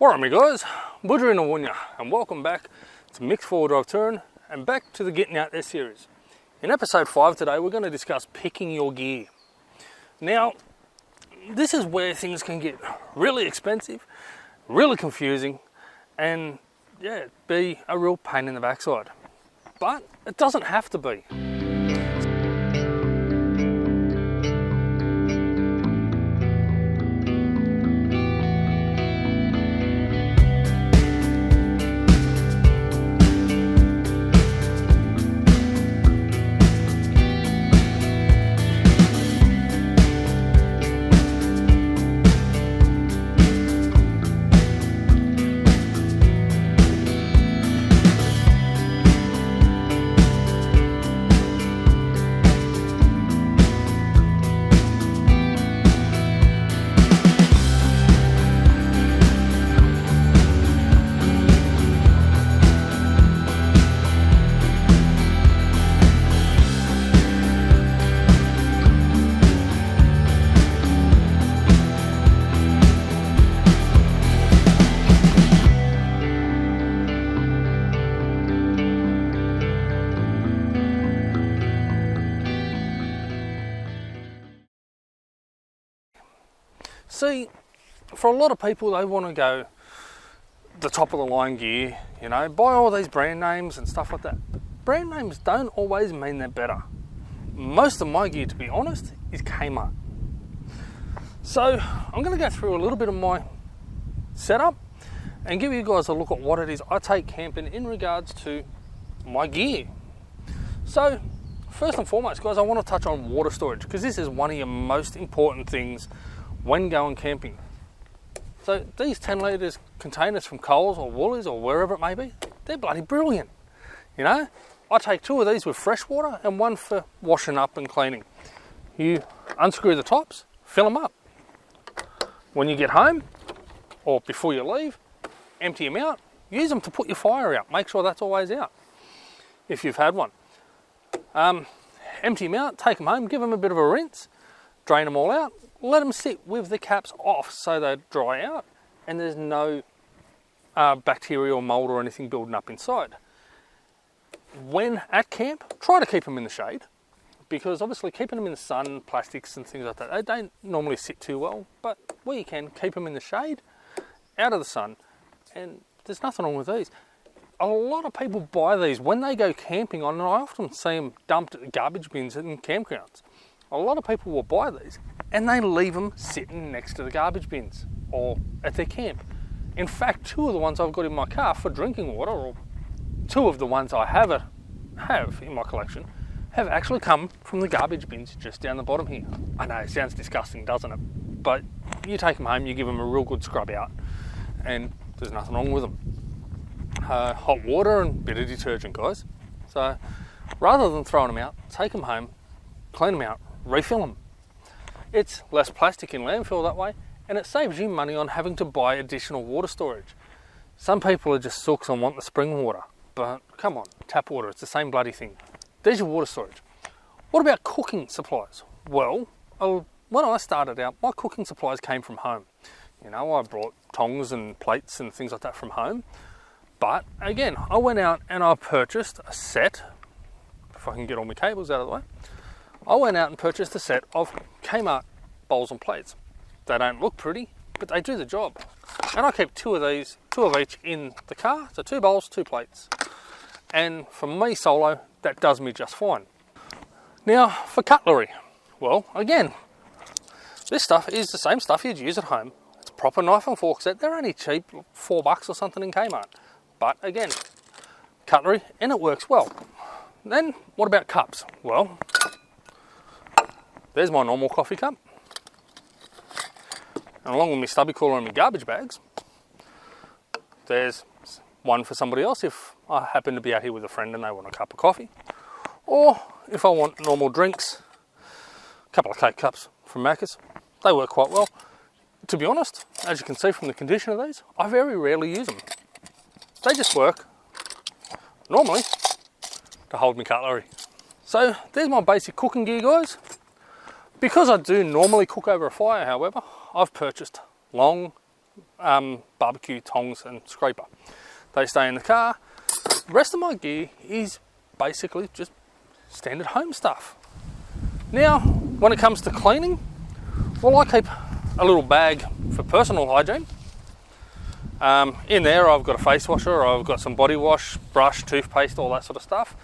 Alright me guys, Budger in Awunya, and welcome back to Mick's 4-wheel drive touring and back to the Getting Out There series. In episode 5 today we're going to discuss picking your gear. Now, this is where things can get really expensive, really confusing, and yeah, be a real pain in the backside. But it doesn't have to be. See, for a lot of people, they want to go the top of the line gear, you know, buy all these brand names and stuff like that. But brand names don't always mean they're better. Most of my gear, to be honest, is Kmart. So I'm going to go through a little bit of my setup and give you guys a look at what it is I take camping in regards to my gear. So first and foremost, guys, I want to touch on water storage, because this is one of your most important things when going camping. So these 10 litres containers from Coles or Woolies or wherever it may be, they're bloody brilliant. You know, I take 2 of these with fresh water and 1 for washing up and cleaning. You unscrew the tops, fill them up. When you get home or before you leave, empty them out, use them to put your fire out. Make sure that's always out if you've had one. Empty them out, take them home, give them a bit of a rinse, drain them all out, let them sit with the caps off so they dry out and there's no bacteria or mold or anything building up inside. When at camp, try to keep them in the shade, because obviously keeping them in the sun, plastics and things like that, they don't normally sit too well, but where you can, keep them in the shade, out of the sun, and there's nothing wrong with these. A lot of people buy these when they go camping on, and I often see them dumped at garbage bins in campgrounds. A lot of people will buy these and they leave them sitting next to the garbage bins or at their camp. In fact, 2 of the ones I've got in my car for drinking water, or 2 of the ones I have in my collection, have actually come from the garbage bins just down the bottom here. I know, it sounds disgusting, doesn't it? But you take them home, you give them a real good scrub out, and there's nothing wrong with them. Hot water and a bit of detergent, guys. So rather than throwing them out, take them home, clean them out, refill them. It's less plastic in landfill that way, and it saves you money on having to buy additional water storage. Some people are just sooks and want the spring water, but come on, tap water, it's the same bloody thing. There's your water storage. What about cooking supplies? Well, when I started out, my cooking supplies came from home. You know, I brought tongs and plates and things like that from home. But again, I went out and I purchased a set, if I can get all my cables out of the way, I went out and purchased a set of Kmart bowls and plates. They don't look pretty, but they do the job. And I keep 2 of these, 2 of each in the car, so 2 bowls, 2 plates. And for me solo, that does me just fine. Now, for cutlery, well, again, this stuff is the same stuff you'd use at home. It's a proper knife and fork set. They're only cheap, $4 or something in Kmart. But again, cutlery, and it works well. Then, what about cups? Well, there's my normal coffee cup. And along with my stubby cooler and my garbage bags, there's one for somebody else if I happen to be out here with a friend and they want a cup of coffee. Or if I want normal drinks, a couple of Coke cups from Macca's. They work quite well. To be honest, as you can see from the condition of these, I very rarely use them. They just work, normally, to hold my cutlery. So there's my basic cooking gear, guys. Because I do normally cook over a fire, however, I've purchased long barbecue tongs and scraper. They stay in the car. The rest of my gear is basically just standard home stuff. Now, when it comes to cleaning, well, I keep a little bag for personal hygiene. In there I've got a face washer, I've got some body wash, brush, toothpaste, all that sort of stuff.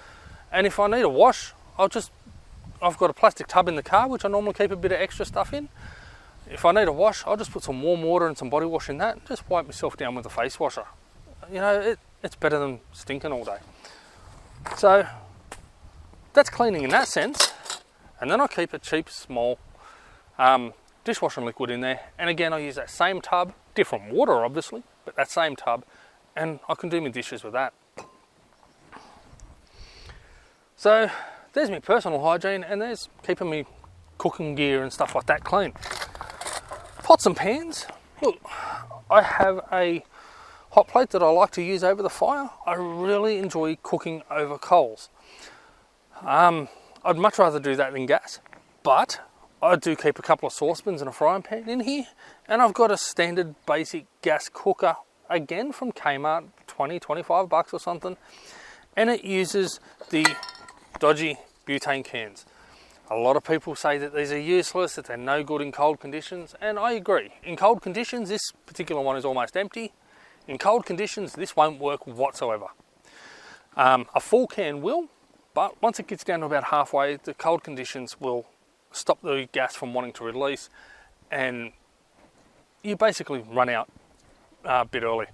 And if I need a wash, I've got a plastic tub in the car, which I normally keep a bit of extra stuff in. If I need a wash, I'll just put some warm water and some body wash in that and just wipe myself down with a face washer. You know, it's better than stinking all day. So that's cleaning in that sense. And then I keep a cheap, small dishwashing liquid in there. And again, I use that same tub, different water obviously, but that same tub, and I can do my dishes with that. So there's my personal hygiene, and there's keeping me cooking gear and stuff like that clean. Pots and pans. Look, I have a hot plate that I like to use over the fire. I really enjoy cooking over coals. I'd much rather do that than gas, but I do keep a couple of saucepans and a frying pan in here, and I've got a standard basic gas cooker, again from Kmart, 25 bucks or something, and it uses the dodgy butane cans. A lot of people say that these are useless, that they're no good in cold conditions, and I agree. In cold conditions, this particular one is almost empty. In cold conditions, this won't work whatsoever. A full can will, but once it gets down to about halfway, the cold conditions will stop the gas from wanting to release, and you basically run out a bit early.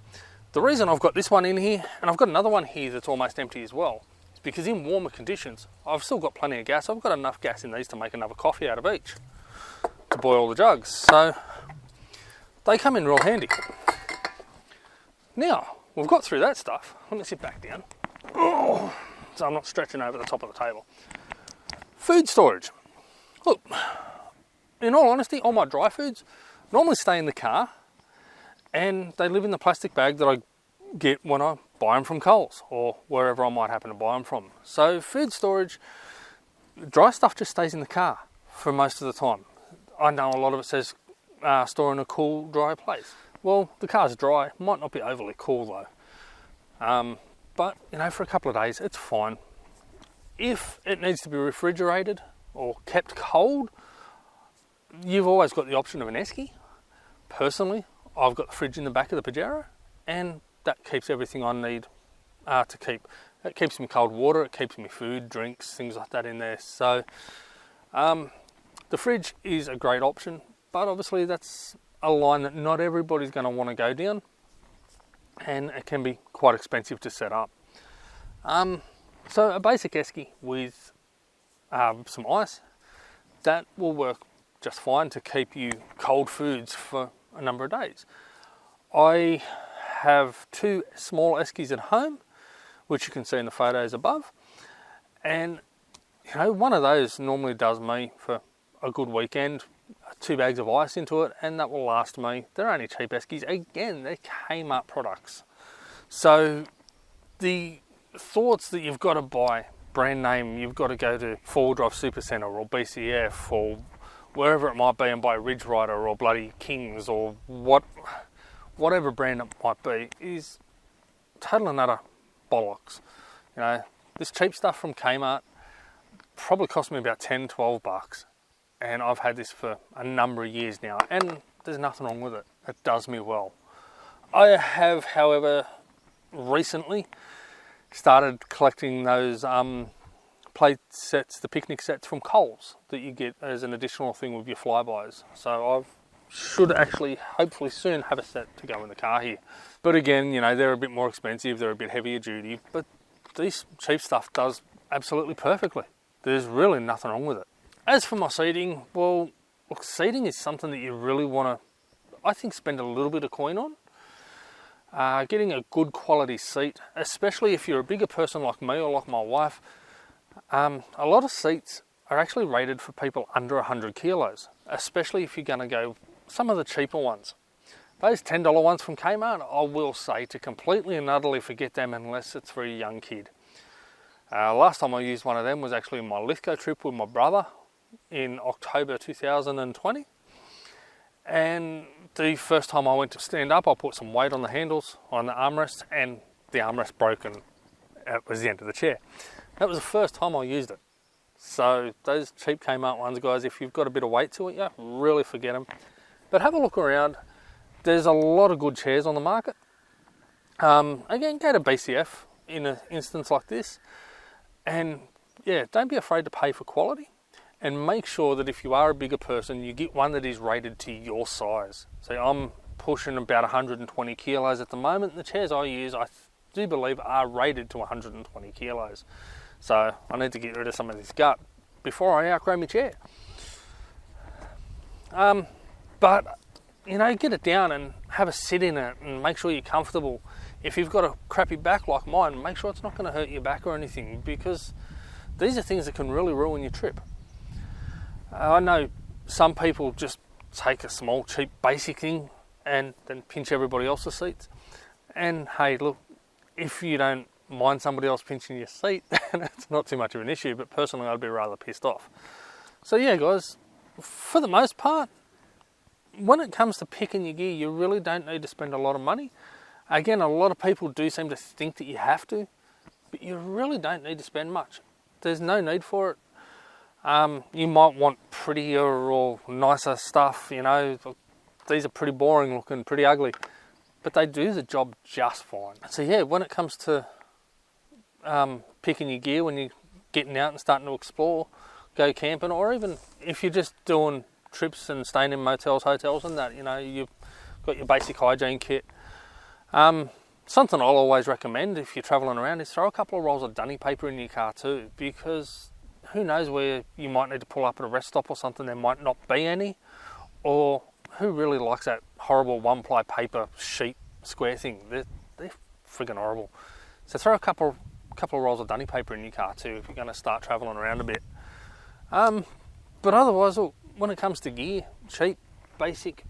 The reason I've got this one in here, and I've got another one here that's almost empty as well, is because in warmer conditions, I've still got plenty of gas. I've got enough gas in these to make another coffee out of each, to boil the jugs. So they come in real handy. Now, we've got through that stuff. Let me sit back down. Oh, so I'm not stretching over the top of the table. Food storage. Look, in all honesty, all my dry foods normally stay in the car, and they live in the plastic bag that I get when I buy them from Coles or wherever I might happen to buy them from. So food storage, dry stuff just stays in the car for most of the time. I know a lot of it says store in a cool, dry place. Well, the car's dry, might not be overly cool though. But you know, for a couple of days, it's fine. If it needs to be refrigerated or kept cold, you've always got the option of an esky. Personally, I've got the fridge in the back of the Pajero, and that keeps everything I need to keep. It keeps me cold water, it keeps me food, drinks, things like that in there. So the fridge is a great option, but obviously that's a line that not everybody's going to want to go down, and it can be quite expensive to set up. So a basic esky with some ice, that will work just fine to keep you cold foods for a number of days. I have two small eskies at home, which you can see in the photos above, and you know, one of those normally does me for a good weekend, 2 bags of ice into it, and that will last me. They're only cheap eskies. Again, they're Kmart products. So the thoughts that you've got to buy brand name, you've got to go to 4-Wheel Drive Supercenter or BCF or wherever it might be and buy Ridge Rider or bloody Kings or whatever brand it might be, is total and utter bollocks. You know, this cheap stuff from Kmart probably cost me about 10-12 bucks, and I've had this for a number of years now, and there's nothing wrong with it. It does me well. I have, however, recently started collecting those plate sets, the picnic sets from Coles that you get as an additional thing with your flybys. So I should actually, hopefully soon, have a set to go in the car here. But again, you know, they're a bit more expensive, they're a bit heavier duty, but this cheap stuff does absolutely perfectly. There's really nothing wrong with it. As for my seating, well, look, seating is something that you really want to, I think, spend a little bit of coin on. Getting a good quality seat, especially if you're a bigger person like me or like my wife, a lot of seats are actually rated for people under 100 kilos, especially if you're going to go some of the cheaper ones. Those $10 ones from Kmart, I will say to completely and utterly forget them unless it's for a young kid. Last time I used one of them was actually my Lithgow trip with my brother in October 2020. And the first time I went to stand up, I put some weight on the handles, on the armrest, and the armrest broke and it was the end of the chair. That was the first time I used it. So those cheap Kmart ones, guys, if you've got a bit of weight to it, yeah, really forget them. But have a look around. There's a lot of good chairs on the market. Again, go to BCF in an instance like this. And yeah, don't be afraid to pay for quality. And make sure that if you are a bigger person, you get one that is rated to your size. So I'm pushing about 120 kilos at the moment. The chairs I use, I do believe, are rated to 120 kilos. So I need to get rid of some of this gut before I outgrow my chair. But, you know, get it down and have a sit in it and make sure you're comfortable. If you've got a crappy back like mine, make sure it's not going to hurt your back or anything, because these are things that can really ruin your trip. I know some people just take a small, cheap, basic thing and then pinch everybody else's seats. And hey, look, if you don't mind somebody else pinching your seat, then it's not too much of an issue, but personally I'd be rather pissed off. So yeah, guys, for the most part, when it comes to picking your gear, you really don't need to spend a lot of money. Again, a lot of people do seem to think that you have to, but you really don't need to spend much. There's no need for it. You might want prettier or nicer stuff, you know. These are pretty boring looking, pretty ugly, but they do the job just fine. So yeah, when it comes to picking your gear, when you're getting out and starting to explore, go camping, or even if you're just doing trips and staying in motels, hotels and that, you know, you've got your basic hygiene kit. Something I'll always recommend if you're travelling around is throw a couple of rolls of dunny paper in your car too, because who knows where you might need to pull up at a rest stop or something, there might not be any, or who really likes that horrible one-ply paper sheet square thing? They're friggin' horrible. So throw a couple of rolls of dunny paper in your car too if you're going to start travelling around a bit. But otherwise, look, when it comes to gear, cheap, basic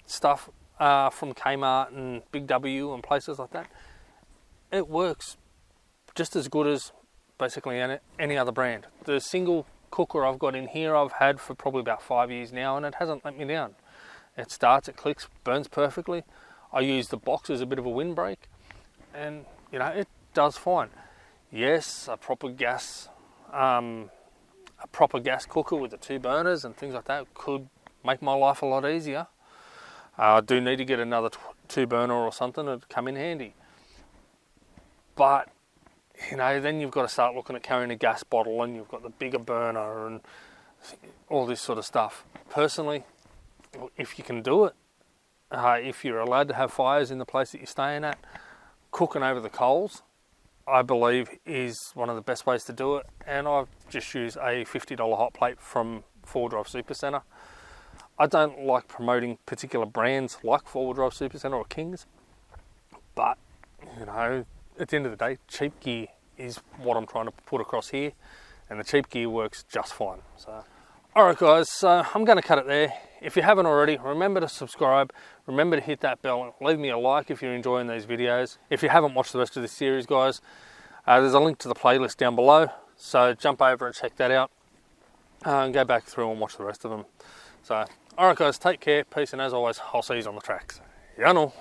stuff from Kmart and Big W and places like that, it works just as good as basically any other brand. The single cooker I've got in here I've had for probably about 5 years now, and it hasn't let me down. It starts, it clicks, burns perfectly. I use the box as a bit of a windbreak, and you know, it does fine. Yes, a proper gas cooker with the 2 burners and things like that could make my life a lot easier. I do need to get another 2 burner or something to come in handy. But you know, then you've got to start looking at carrying a gas bottle, and you've got the bigger burner and all this sort of stuff. Personally, if you can do it, if you're allowed to have fires in the place that you're staying at, cooking over the coals, I believe, is one of the best ways to do it. And I've just used a $50 hot plate from 4-Wheel Drive Supercenter. I don't like promoting particular brands like 4-Wheel Drive Supercenter or Kings, but you know, at the end of the day, cheap gear is what I'm trying to put across here, and the cheap gear works just fine. So, alright guys, so I'm going to cut it there. If you haven't already, remember to subscribe, remember to hit that bell, leave me a like if you're enjoying these videos. If you haven't watched the rest of this series, guys, there's a link to the playlist down below, so jump over and check that out, and go back through and watch the rest of them. So, alright guys, take care, peace, and as always, I'll see you on the tracks. Yano.